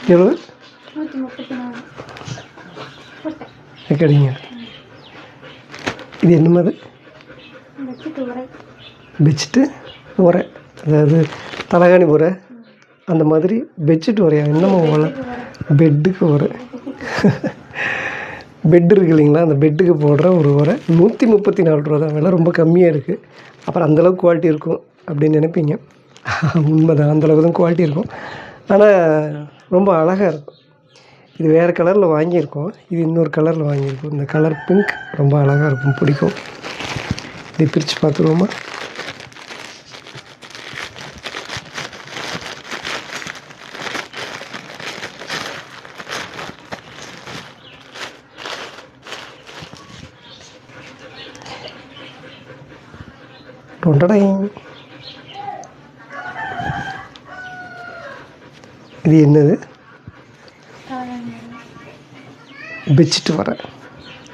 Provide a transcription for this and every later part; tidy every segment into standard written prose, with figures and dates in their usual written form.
எவ்வளோ கிடைங்க? இது என்ன மாதிரி பெட்ஷீட்டு உரை, அதாவது தலகாணி உரை அந்த மாதிரி பெட்ஷீட் உரையா? என்னமோ உரை, பெட்டுக்கு உரை. பெட்டு இருக்கு இல்லைங்களா, அந்த பெட்டுக்கு போடுற ஒரு உரை 134 ரூபா தான். விலை ரொம்ப கம்மியாக இருக்குது. அப்புறம் அந்தளவுக்கு குவாலிட்டி இருக்கும் அப்படின்னு நினைப்பீங்க. உண்மை தான், அந்தளவுக்கு தான் குவாலிட்டி இருக்கும். ஆனால் ரொம்ப அழகாக இருக்கும். இது வேறு கலரில் வாங்கியிருக்கோம், இது இன்னொரு கலரில் வாங்கியிருக்கோம். இந்த கலர் பிங்க் ரொம்ப அழகாக இருக்கும், பிடிக்கும். இதை பிரித்து பார்த்துருவோமா? டொண்டடை. இது என்னது? பெட்ஷீட் வர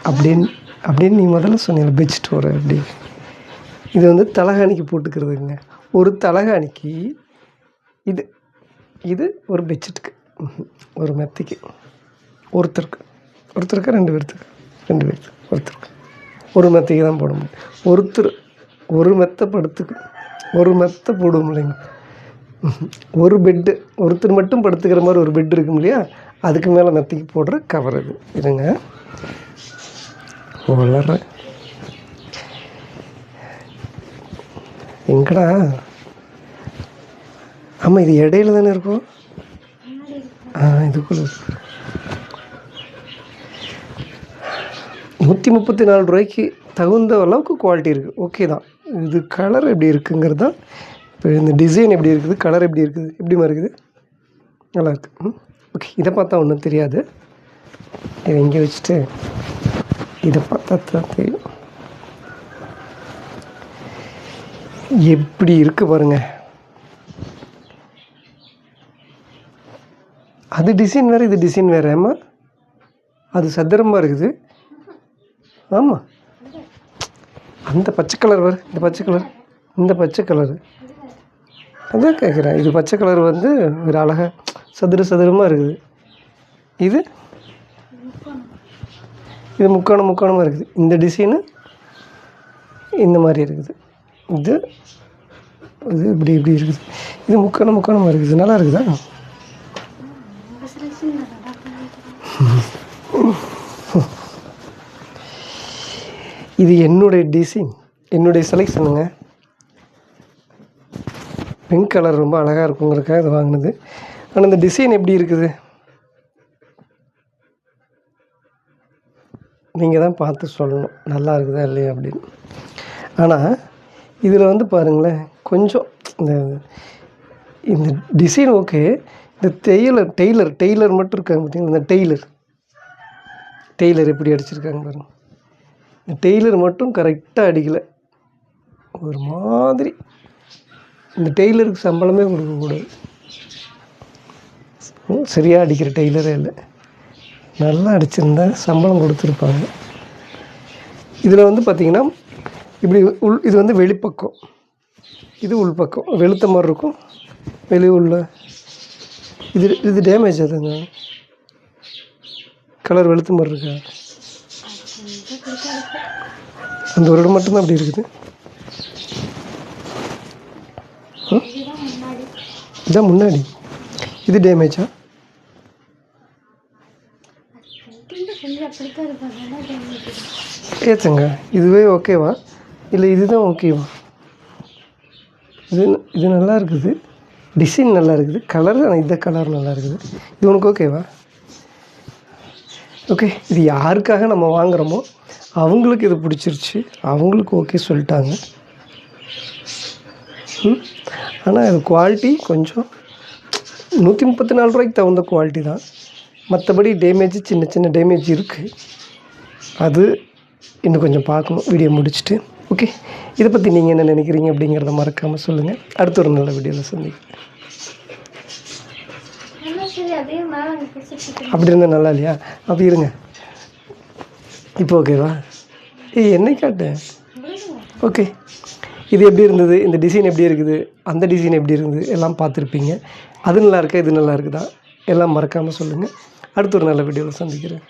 அப்படின்னு நீ முதல்ல சொன்னீங்க, பெட்ஷீட் வர அப்படி. இது வந்து தலகாணிக்கு போட்டுக்கிறதுங்க. ஒரு தலகாணிக்கு இது ஒரு பெட்ஷீட்டுக்கு, ஒரு மெத்தைக்கு, ஒருத்தருக்கு 2 பேர்த்துக்கு ஒருத்தருக்கு ஒரு மெத்தைக்கு தான் போட முடியும். ஒரு மெத்தை ஒரு மெத்தை போடுவோம் இல்லைங்க. ஒரு பெட்டு, ஒருத்தர் மட்டும் படுத்துக்கிற மாதிரி ஒரு பெட் இருக்கும் இல்லையா, அதுக்கு மேலே மெத்தைக்கு போடுற கவர் இது. இருங்க வளர்ற எங்கடா? ஆமாம், இது இடையில தானே இருக்கும். இதுக்குள்ள 134 ரூபாய்க்கு தகுந்த அளவுக்கு குவாலிட்டி இருக்குது. ஓகே தான். இது கலர் எப்படி இருக்குங்கிறது தான். இப்போ இந்த டிசைன் எப்படி இருக்குது, கலர் எப்படி இருக்குது, எப்படிமா இருக்குது? நல்லாயிருக்கு. ஓகே, இதை பார்த்தா ஒன்றும் தெரியாது. இதை இங்கே வச்சுட்டு இதை பார்த்தா தான் தெரியும் எப்படி இருக்குது பாருங்கள். அது டிசைன் வேறு, இது டிசைன் வேறு. ஆமாம், அது சதுரமாக இருக்குது. ஆமாம், அந்த பச்சை கலர் வேறு, இந்த பச்சை கலரு அதான் கேட்குறேன். இது பச்சை கலர் வந்து ஒரு அழகாக சதுரமாக இருக்குது. இது முக்கோணமாக இருக்குது. இந்த டிசைனு இந்த மாதிரி இருக்குது. இது இப்படி இருக்குது. இது முக்கோணமாக இருக்குது. நல்லா இருக்குதா? இது என்னுடைய டிசைன், என்னுடைய செலெக்ஷனுங்க. பிங்க் கலர் ரொம்ப அழகாக இருக்குங்கிறக்காக இது வாங்கினது. ஆனால் இந்த டிசைன் எப்படி இருக்குது நீங்கள் தான் பார்த்து சொல்லணும், நல்லா இருக்குதா இல்லையா அப்படின்னு. ஆனால் இதில் வந்து பாருங்களேன், கொஞ்சம் இந்த டிசைன் ஓகே. இந்த டெய்லர் மட்டும் இருக்காங்க பார்த்தீங்களா, இந்த டெய்லர் எப்படி அடிச்சிருக்காங்க பாருங்கள். இந்த டெய்லர் மட்டும் கரெக்டாக அடிக்கலை. ஒரு மாதிரி இந்த டெய்லருக்கு சம்பளமே கொடுக்கக்கூடாது. சரியாக அடிக்கிற டெய்லரே இல்லை. நல்லா அடிச்சிருந்தா சம்பளம் கொடுத்துருப்பாங்க. இதில் வந்து பார்த்திங்கன்னா இப்படி இது வந்து வெளிப்பக்கம், இது உள்பக்கம் வெளுத்த மாதிரி இருக்கும். உள்ள இது டேமேஜ் ஆகுதுங்க. கலர் வெளுத்த மாதிரி இருக்கா? அந்த ஒரு இடம் மட்டும்தான் அப்படி இருக்குது. இதான் முன்னாடி. இது டேமேஜா? ஏற்றுங்க, இதுவே ஓகேவா இல்லை இதுதான் ஓகேவா? இது நல்லா இருக்குது, டிசைன் நல்லா இருக்குது, கலர். ஆனால் இந்த கலர் நல்லா இருக்குது. இது உனக்கு ஓகேவா? ஓகே, இது யாருக்காக நம்ம வாங்குகிறோமோ அவங்களுக்கு இது பிடிச்சிருச்சு, அவங்களுக்கு ஓகே சொல்லிட்டாங்க. ஆனால் இது குவாலிட்டி கொஞ்சம் 134 ரூபாய்க்கு தகுந்த குவாலிட்டி தான். மற்றபடி டேமேஜ், சின்ன டேமேஜ் இருக்குது. அது இன்னும் கொஞ்சம் பார்க்கணும் வீடியோ முடிச்சுட்டு. ஓகே, இதை பற்றி நீங்கள் என்ன நினைக்கிறீங்க அப்படிங்கிறத மறக்காமல் சொல்லுங்கள். அடுத்த ஒரு நல்ல வீடியோவில் சந்திக்கிறேன். அப்படி இருந்தால் நல்லா இல்லையா? அப்படி இருங்க. இப்போ ஓகேவா? என்னை காட்டு. ஓகே, இது எப்படி இருந்தது, இந்த டிசைன் எப்படி இருக்குது, அந்த டிசைன் எப்படி இருக்குது எல்லாம் பார்த்துருப்பீங்க. அது நல்லா இருக்கா, இது நல்லா இருக்குதா? எல்லாம் மறக்காமல் சொல்லுங்கள். அடுத்த ஒரு நல்ல வீடியோவில் சந்திக்கிறேன்.